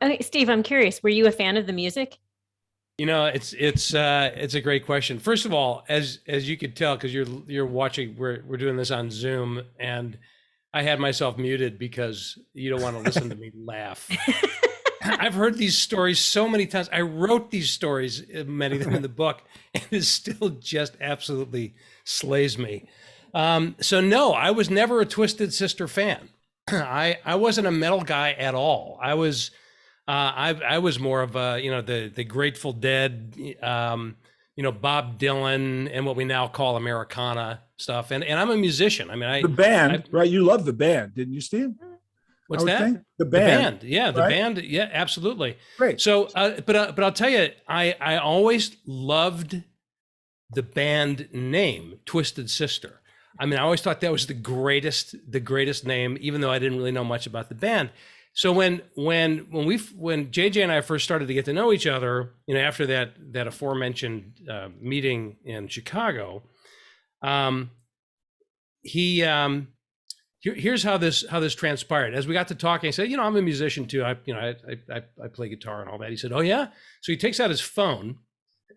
Okay, Steve, I'm curious. Were you a fan of the music? It's a great question. First of all, as you could tell, because you're watching, we're doing this on Zoom, and I had myself muted because you don't want to listen to me laugh. I've heard these stories so many times. I wrote these stories, many of them in the book, and it still just absolutely slays me. So no, I was never a Twisted Sister fan. I wasn't a metal guy at all. I was more of a, the Grateful Dead, Bob Dylan and what we now call Americana stuff. And I'm a musician. I mean, The I band, right? You love the band, didn't you, Steve? I what's would that? think the The band, band, yeah, the right? band, yeah, absolutely. Great. So, but I'll tell you, I always loved the band name, Twisted Sister. I mean, I always thought that was the greatest name, even though I didn't really know much about the band. So when JJ and I first started to get to know each other, after that aforementioned meeting in Chicago, um, he here's how this transpired. As we got to talking, I said, I'm a musician too. I play guitar and all that. He said, oh yeah. So he takes out his phone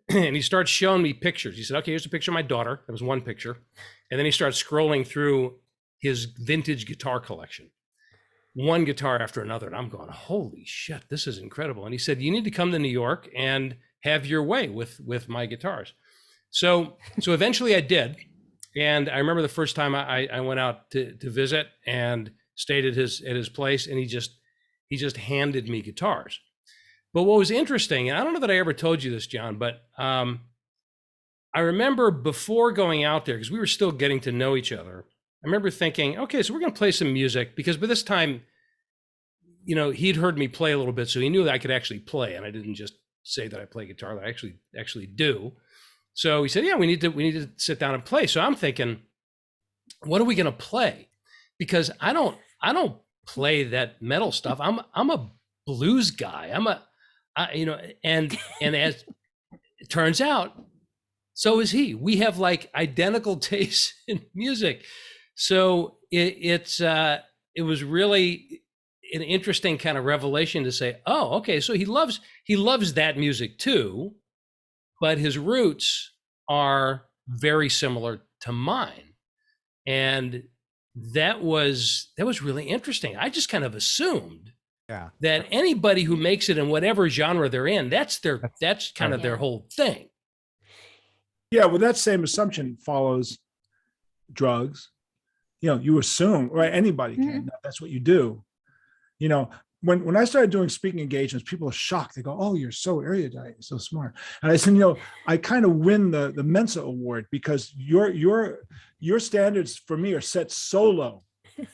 and he starts showing me pictures. He said, okay, here's a picture of my daughter. That was one picture. And then he starts scrolling through his vintage guitar collection, one guitar after another. And I'm going, holy shit, this is incredible. And he said, you need to come to New York and have your way with my guitars. So eventually I did. And I remember the first time I went out to visit and stayed at his place, and he just handed me guitars. But what was interesting, and I don't know that I ever told you this, John, but I remember before going out there, because we were still getting to know each other, I remember thinking, okay, so we're going to play some music, because by this time, he'd heard me play a little bit, so he knew that I could actually play, and I didn't just say that I play guitar, that I actually do. So he said, yeah, we need to sit down and play. So I'm thinking, what are we going to play? Because I don't play that metal stuff. I'm a blues guy. And as it turns out, so is he. We have like identical tastes in music. So it was really an interesting kind of revelation to say, oh, okay, so he loves that music too, but his roots are very similar to mine. And that was really interesting. I just kind of assumed that anybody who makes it in whatever genre they're in, that's kind of their whole thing. Yeah, well, that same assumption follows drugs. You assume, right? Anybody can. That's what you do. When I started doing speaking engagements, people are shocked. They go, "Oh, you're so erudite, you're so smart." And I said, I kind of win the Mensa Award because your standards for me are set so low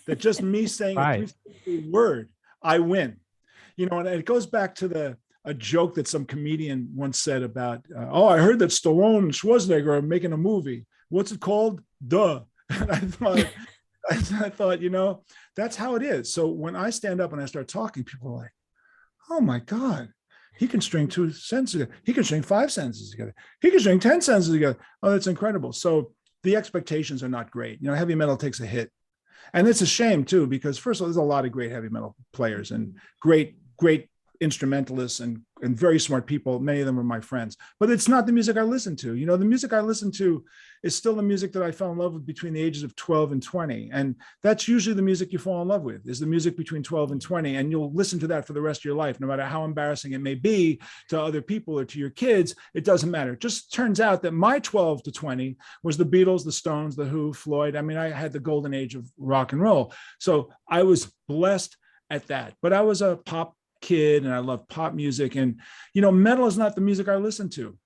that just me saying a word, I win. And it goes back to a joke that some comedian once said about, "Oh, I heard that Stallone and Schwarzenegger are making a movie. What's it called? Duh." And I thought, that's how it is. So when I stand up and I start talking, people are like, oh my God, he can string 2 sentences together. He can string 5 sentences together. He can string 10 sentences together. Oh, that's incredible. So the expectations are not great. Heavy metal takes a hit. And it's a shame too, because first of all, there's a lot of great heavy metal players and great instrumentalists and very smart people. Many of them are my friends, but it's not the music I listen to. The music I listen to is still the music that I fell in love with between the ages of 12 and 20. And that's usually the music you fall in love with, is the music between 12 and 20. And you'll listen to that for the rest of your life, no matter how embarrassing it may be to other people or to your kids. It doesn't matter. It just turns out that my 12 to 20 was the Beatles, the Stones, the Who, Floyd. I mean, I had the golden age of rock and roll. So I was blessed at that, but I was a pop kid and I love pop music, and metal is not the music I listen to.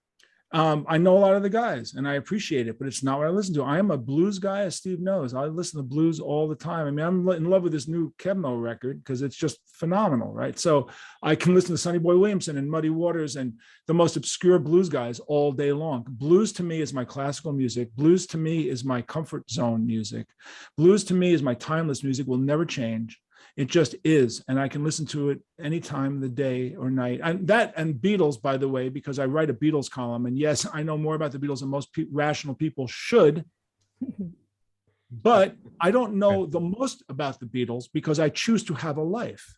I know a lot of the guys and I appreciate it, but it's not what I listen to. I am a blues guy, as Steve knows. I listen to blues all the time. I mean, I'm in love with this new Kevmo record because it's just phenomenal, right? So I can listen to Sonny Boy Williamson and Muddy Waters and the most obscure blues guys all day long. Blues to me is my classical music. Blues to me is my comfort zone music. Blues to me is my timeless music, will never change. It just is. And I can listen to it any time of the day or night. And Beatles, by the way, because I write a Beatles column. And yes, I know more about the Beatles than most rational people should. But I don't know the most about the Beatles because I choose to have a life.